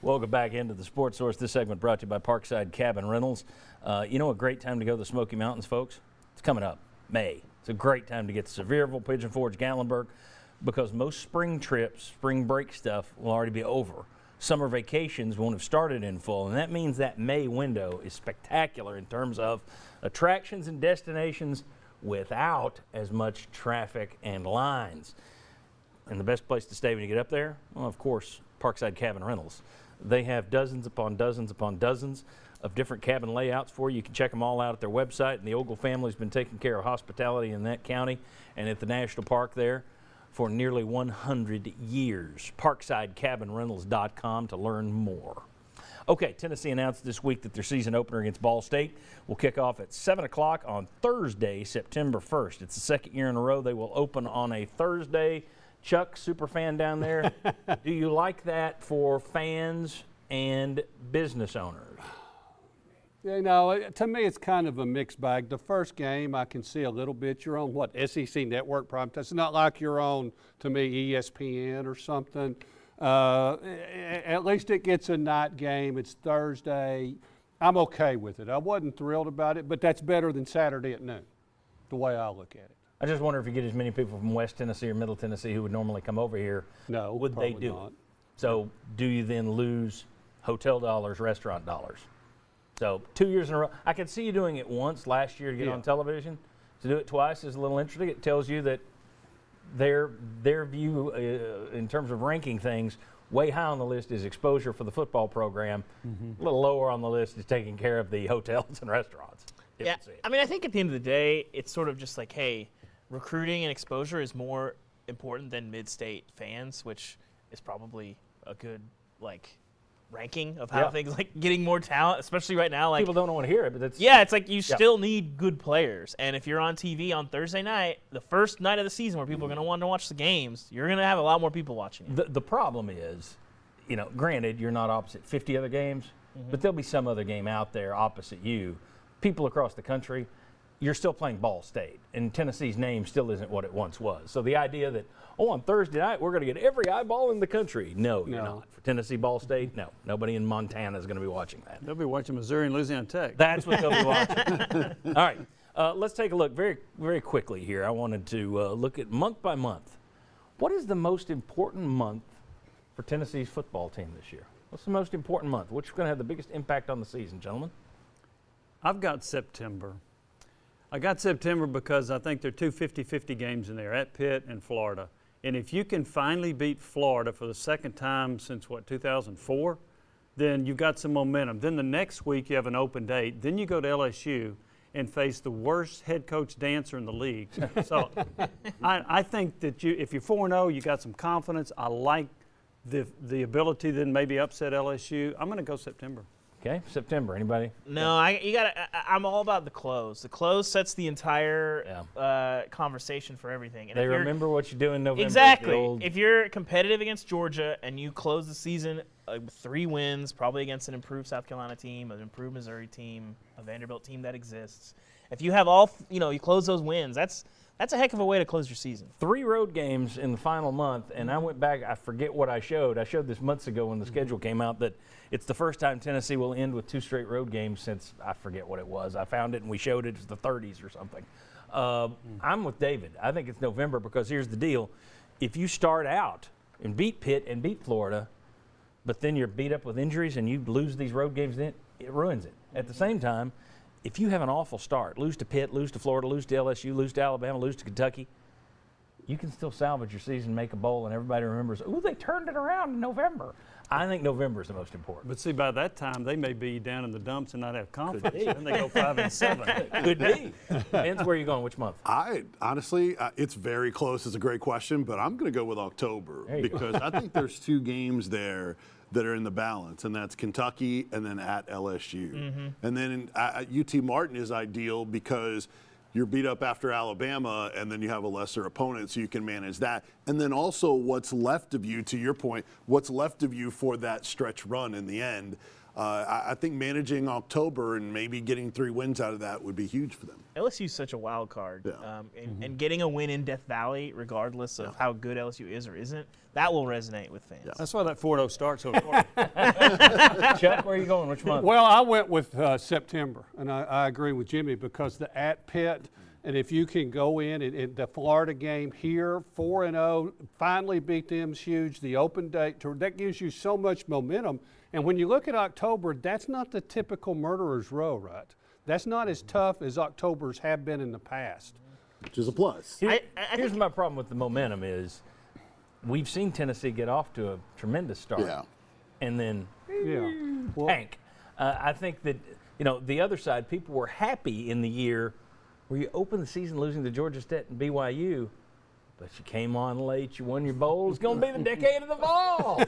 Welcome back into the Sports Source. This segment brought to you by Parkside Cabin Rentals. You know a great time to go to the Smoky Mountains, folks? It's coming up, May. It's a great time to get to Sevierville, Pigeon Forge, Gatlinburg, because most spring trips, spring break stuff will already be over. Summer vacations won't have started in full, and that means that May window is spectacular in terms of attractions and destinations without as much traffic and lines. And the best place to stay when you get up there? Well, of course, Parkside Cabin Rentals. They have dozens upon dozens upon dozens of different cabin layouts for you. You can check them all out at their website. And the Ogle family's been taking care of hospitality in that county and at the national park there for nearly 100 years. ParksideCabinRentals.com to learn more. Okay, Tennessee announced this week that their season opener against Ball State will kick off at 7 o'clock on Thursday, September 1st. It's the second year in a row they will open on a Thursday. Chuck, super fan down there, do you like that for fans and business owners? You know, to me, it's kind of a mixed bag. The first game, I can see a little bit. You're on, what, SEC Network primetime. It's not like you're on, to me, ESPN or something. At least it gets a night game. It's Thursday. I'm okay with it. I wasn't thrilled about it, but that's better than Saturday at noon, the way I look at it. I just wonder if you get as many people from West Tennessee or Middle Tennessee who would normally come over here, No, would they do not. it? So do you then lose hotel dollars, restaurant dollars? So 2 years in a row. I could see you doing it once last year to get on television. To do it twice is a little interesting. It tells you that their view in terms of ranking things, way high on the list is exposure for the football program. A little lower on the list is taking care of the hotels and restaurants. Yeah, I mean, I think at the end of the day, it's sort of just like, hey, recruiting and exposure is more important than mid-state fans, which is probably a good, ranking of how things, getting more talent, especially right now. People don't want to hear it, but that's... Yeah, it's like you still need good players. And if you're on TV on Thursday night, the first night of the season where people are going to want to watch the games, you're going to have a lot more people watching it. The problem is, granted, you're not opposite 50 other games, but there'll be some other game out there opposite you. People across the country, you're still playing Ball State, and Tennessee's name still isn't what it once was. So the idea that, on Thursday night, we're going to get every eyeball in the country. No, you're not. For Tennessee Ball State, no. Nobody in Montana is going to be watching that. They'll be watching Missouri and Louisiana Tech. That's what they'll be watching. All right. Let's take a look very, very quickly here. I wanted to look at month by month. What is the most important month for Tennessee's football team this year? What's the most important month? Which is going to have the biggest impact on the season, gentlemen? I've got September. I got September because I think there are two 50-50 games in there, at Pitt and Florida. And if you can finally beat Florida for the second time since, 2004, then you've got some momentum. Then the next week you have an open date. Then you go to LSU and face the worst head coach dancer in the league. So I think that if you're 4-0, you got some confidence. I like the ability to then maybe upset LSU. I'm going to go September. Okay, September. Anybody? No, I'm all about the close. The close sets the entire conversation for everything. And they remember what you do in November. Exactly. If you're competitive against Georgia and you close the season with 3 wins, probably against an improved South Carolina team, an improved Missouri team, a Vanderbilt team that exists. If you have you close those wins, that's a heck of a way to close your season. 3 road games in the final month, and I went back, I forget what I showed. I showed this months ago when the schedule came out that it's the first time Tennessee will end with 2 straight road games since I forget what it was. I found it and we showed it as the 30s or something. I'm with David. I think it's November because here's the deal. If you start out and beat Pitt and beat Florida, but then you're beat up with injuries and you lose these road games, then it ruins it. At the same time, if you have an awful start, lose to Pitt, lose to Florida, lose to LSU, lose to Alabama, lose to Kentucky, you can still salvage your season, make a bowl, and everybody remembers, ooh, they turned it around in November. I think November is the most important. But see, by that time, they may be down in the dumps and not have confidence. Then they go 5-7. Could be. Depends where you're going, which month. Honestly, it's very close. It's a great question, but I'm going to go with October because I think there's 2 games there that are in the balance, and that's Kentucky and then at LSU. And then UT Martin is ideal because you're beat up after Alabama, and then you have a lesser opponent, so you can manage that. And then also what's left of you, to your point, what's left of you for that stretch run in the end. I think managing October and maybe getting 3 wins out of that would be huge for them. LSU's such a wild card, Yeah. and getting a win in Death Valley, regardless of how good LSU is or isn't, that will resonate with fans. That's why that 4-0 start so far. Chuck, where are you going? Which month? Well, I went with September, and I agree with Jimmy because the at Pitt, and if you can go in the Florida game here, 4-0, finally beat them's huge. The open date tour, that gives you so much momentum. And when you look at October, that's not the typical murderer's row, right? That's not as tough as Octobers have been in the past. Which is a plus. Here's my problem with the momentum is we've seen Tennessee get off to a tremendous start Yeah. and then Yeah. Well, tank. I think that, the other side, people were happy in the year where you opened the season losing to Georgia State and BYU, but you came on late, you won your bowl. It's going to be the decade of the fall.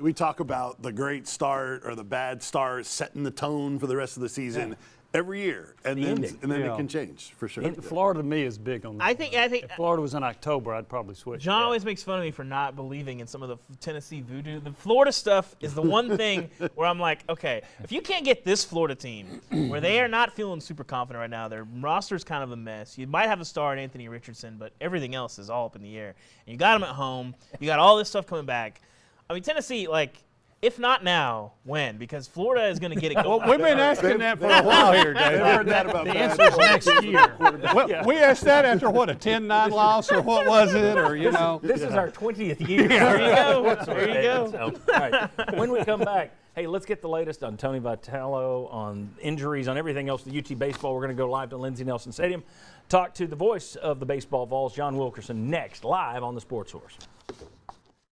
We talk about the great start or the bad start setting the tone for the rest of the season every year, and the then ending. it Yeah. can change for sure. Florida to me is big on that. I think If Florida was in October, I'd probably switch. John always makes fun of me for not believing in some of the Tennessee voodoo. The Florida stuff is the one thing where I'm like, okay, if you can't get this Florida team where they are not feeling super confident right now, their roster's kind of a mess. You might have a star in Anthony Richardson, but everything else is all up in the air. And you got them at home. You got all this stuff coming back. I mean, Tennessee, if not now, when? Because Florida is going to get it going. well, we've been asking that for a while here, I've Dave. heard that about The bad answer is next year. Well, we asked that after, a 10-9 loss, or what was it, or, This is our 20th year. There you go. There you go. So, all right. When we come back, hey, let's get the latest on Tony Vitello, on injuries, on everything else. The UT baseball. We're going to go live to Lindsey Nelson Stadium. Talk to the voice of the baseball Vols, John Wilkerson, next live on the Sports Source.